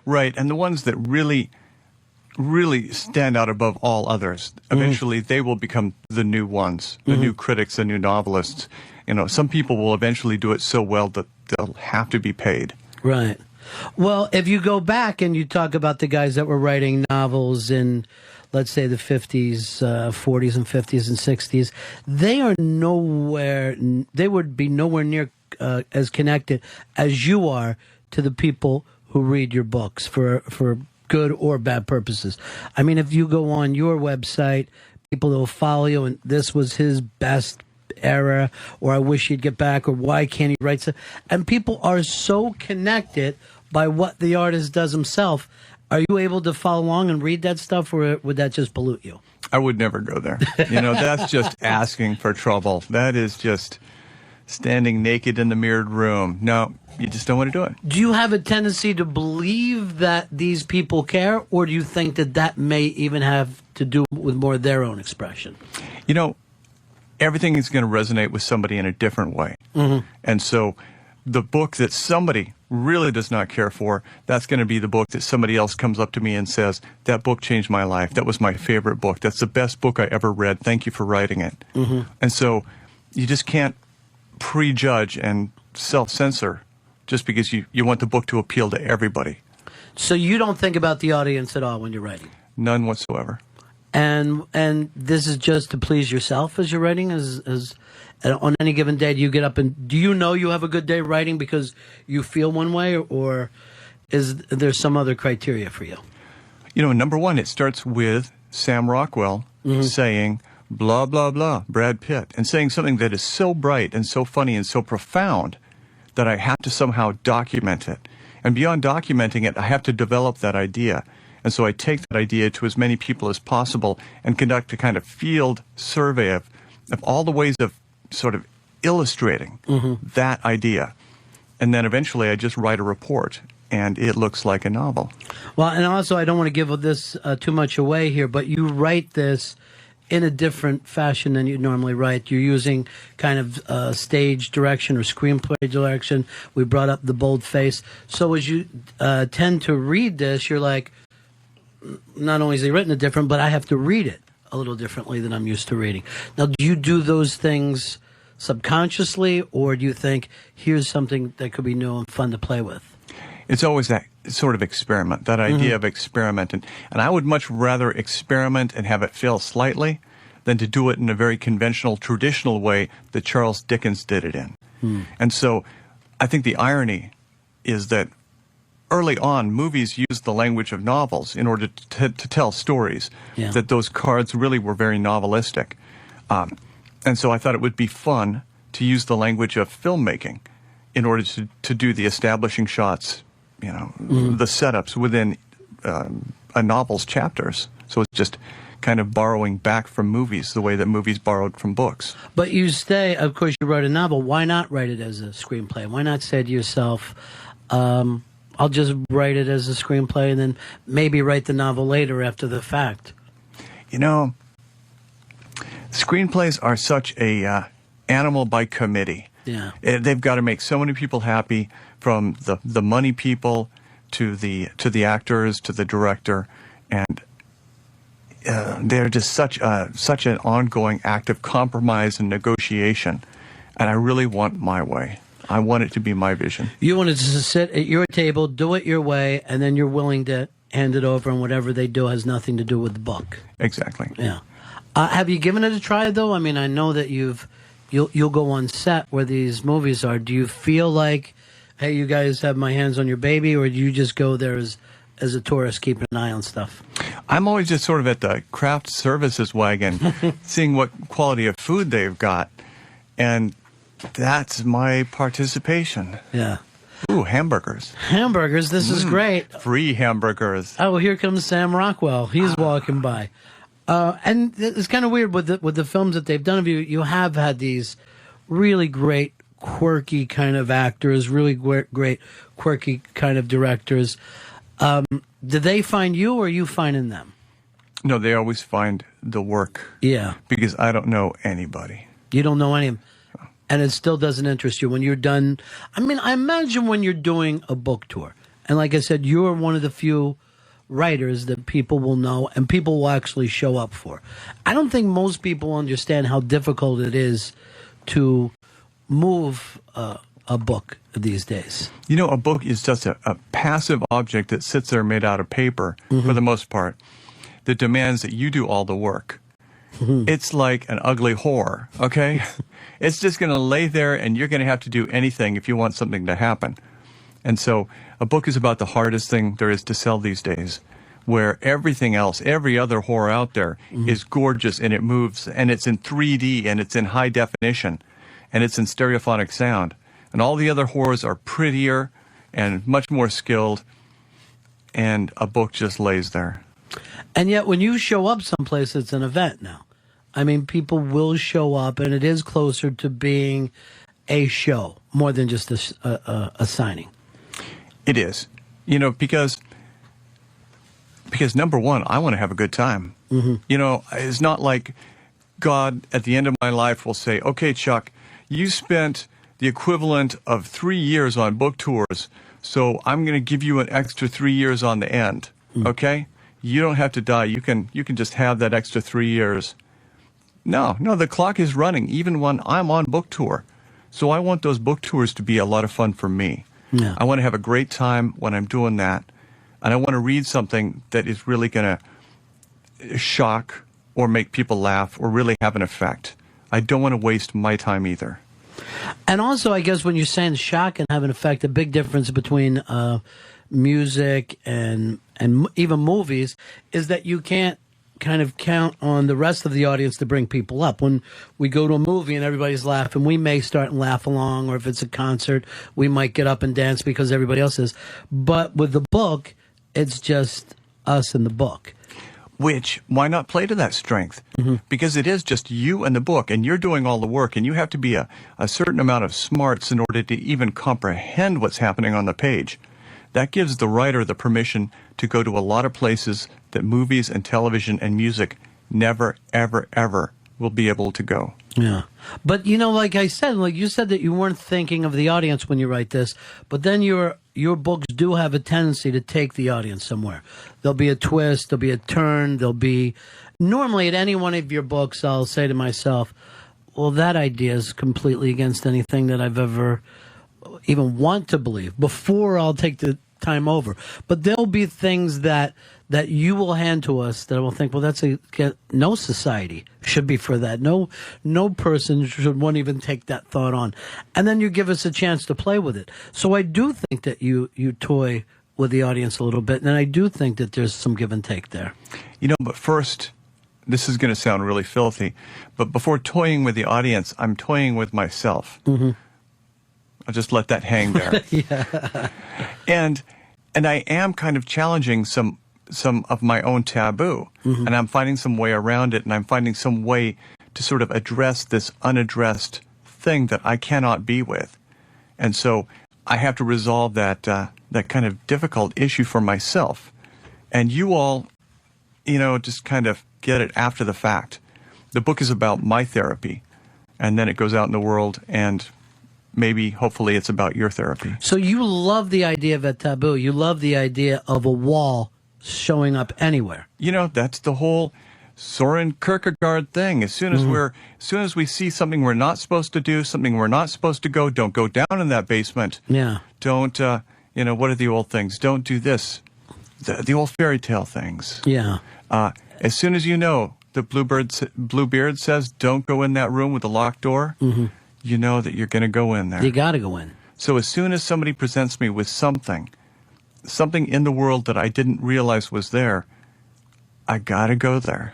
Right, and the ones that really stand out above all others, eventually they will become the new ones, the new critics, the new novelists. You know, some people will eventually do it so well that they'll have to be paid. Right. Well, if you go back and you talk about the guys that were writing novels in, let's say, the 50s, 40s and 50s and 60s, they would be nowhere near as connected as you are to the people who read your books for good or bad purposes. I mean, if you go on your website, people will follow you, and this was his best era, or I wish he'd get back, or why can't he write so? And people are so connected by what the artist does himself. Are you able to follow along and read that stuff, or would that just pollute you? I would never go there. You know, that's just asking for trouble. That is just standing naked in the mirrored room. No, you just don't want to do it. Do you have a tendency to believe that these people care, or do you think that that may even have to do with more of their own expression? You know, everything is going to resonate with somebody in a different way. And so the book that somebody really does not care for, that's going to be the book that somebody else comes up to me and says, that book changed my life. That was my favorite book. That's the best book I ever read. Thank you for writing it. And so you just can't prejudge and self-censor just because you want the book to appeal to everybody. So you don't think about the audience at all when you're writing? None whatsoever. And this is just to please yourself as you're writing? As on any given day, do you get up and do you know you have a good day writing because you feel one way, or is there some other criteria for you? You know, number one, it starts with Sam Rockwell saying, blah, blah, blah, Brad Pitt, and saying something that is so bright and so funny and so profound that I have to somehow document it. And beyond documenting it, I have to develop that idea. And so I take that idea to as many people as possible and conduct a kind of field survey of all the ways of sort of illustrating that idea. And then eventually I just write a report, and it looks like a novel. Well, and also I don't want to give this too much away here, but you write this in a different fashion than you normally write. You're using kind of stage direction or screenplay direction. We brought up the boldface. So as you tend to read this, you're like, not only is he written it different, but I have to read it a little differently than I'm used to reading. Now, do you do those things subconsciously, or do you think, here's something that could be new and fun to play with? It's always that sort of experiment, that idea of experiment. And I would much rather experiment and have it fail slightly than to do it in a very conventional, traditional way that Charles Dickens did it in. And so I think the irony is that early on, movies used the language of novels in order to tell stories, that those cards really were very novelistic. And so I thought it would be fun to use the language of filmmaking in order to do the establishing shots, you know, the setups within a novel's chapters. So it's just kind of borrowing back from movies the way that movies borrowed from books. But you say, of course, you wrote a novel. Why not write it as a screenplay? Why not say to yourself, I'll just write it as a screenplay and then maybe write the novel later after the fact? You know, screenplays are such a animal by committee. Yeah. They've got to make so many people happy, from the money people to the actors to the director, and they're just such an ongoing act of compromise and negotiation. And I really want my way. I want it to be my vision. You want it to sit at your table, do it your way, and then you're willing to hand it over, and whatever they do has nothing to do with the book. Exactly. Yeah. Have you given it a try, though? I mean, I know that you'll go on set where these movies are. Do you feel like, hey, you guys have my hands on your baby, or do you just go there as a tourist keeping an eye on stuff? I'm always just sort of at the craft services wagon, seeing what quality of food they've got, and that's my participation. Yeah. Ooh, hamburgers. Hamburgers, this is great. Free hamburgers. Oh, here comes Sam Rockwell. He's walking by. And it's kind of weird with the films that they've done of you. You have had these really great, quirky kind of actors, really great, quirky kind of directors. Did they find you, or are you finding them? No, they always find the work. Yeah. Because I don't know anybody. You don't know any of them. And it still doesn't interest you when you're done. I mean, I imagine when you're doing a book tour And like I said, you're one of the few writers that people will know and people will actually show up for. I don't think most people understand how difficult it is to move a book these days. You know, a book is just a passive object that sits there made out of paper, for the most part, that demands that you do all the work. It's like an ugly whore, okay? It's just going to lay there, and you're going to have to do anything if you want something to happen. And so a book is about the hardest thing there is to sell these days, where everything else, every other whore out there is gorgeous, and it moves, and it's in 3D, and it's in high definition, and it's in stereophonic sound. And all the other whores are prettier and much more skilled, and a book just lays there. And yet when you show up someplace, it's an event now. I mean, people will show up, and it is closer to being a show more than just a signing. It is. You know, because number one, I want to have a good time. You know, it's not like God at the end of my life will say, okay, Chuck, you spent the equivalent of 3 years on book tours, so I'm going to give you an extra 3 years on the end, okay? You don't have to die. You can just have that extra 3 years. No, the clock is running even when I'm on book tour. So I want those book tours to be a lot of fun for me. Yeah. I want to have a great time when I'm doing that, and I want to read something that is really going to shock or make people laugh or really have an effect. I don't want to waste my time either. And also, I guess when you're saying shock and have an effect, a big difference between music and even movies is that you can't kind of count on the rest of the audience to bring people up. When we go to a movie and everybody's laughing, we may start and laugh along, or if it's a concert, we might get up and dance because everybody else is. But with the book, it's just us and the book. Which, why not play to that strength? Because it is just you and the book, and you're doing all the work, and you have to be a certain amount of smarts in order to even comprehend what's happening on the page. That gives the writer the permission to go to a lot of places that movies and television and music never, ever, ever will be able to go. Yeah. But, you know, like I said, like you said that you weren't thinking of the audience when you write this, but then your books do have a tendency to take the audience somewhere. There'll be a twist, there'll be a turn, there'll be... Normally at any one of your books, I'll say to myself, well, that idea is completely against anything that I've ever even want to believe before I'll take the time over. But there'll be things that you will hand to us that I will think, well, no society should be for that. No person should want to even take that thought on. And then you give us a chance to play with it. So I do think that you toy with the audience a little bit, and I do think that there's some give and take there. You know, but first, this is going to sound really filthy, but before toying with the audience, I'm toying with myself. I'll just let that hang there. Yeah. And I am kind of challenging some of my own taboo, and I'm finding some way around it, and I'm finding some way to sort of address this unaddressed thing that I cannot be with. And so I have to resolve that kind of difficult issue for myself. And you all, you know, just kind of get it after the fact. The book is about my therapy, and then it goes out in the world, and maybe, hopefully, it's about your therapy. So you love the idea of a taboo. You love the idea of a wall showing up anywhere. You know, that's the whole Soren Kierkegaard thing. As soon as we see something we're not supposed to do, something we're not supposed to go, don't go down in that basement. Yeah. Don't, you know, what are the old things? Don't do this. The old fairy tale things. Yeah. As soon as you know the Bluebeard says, don't go in that room with the locked door, you know that you're going to go in there. You got to go in. So as soon as somebody presents me with something in the world that I didn't realize was there, I got to go there.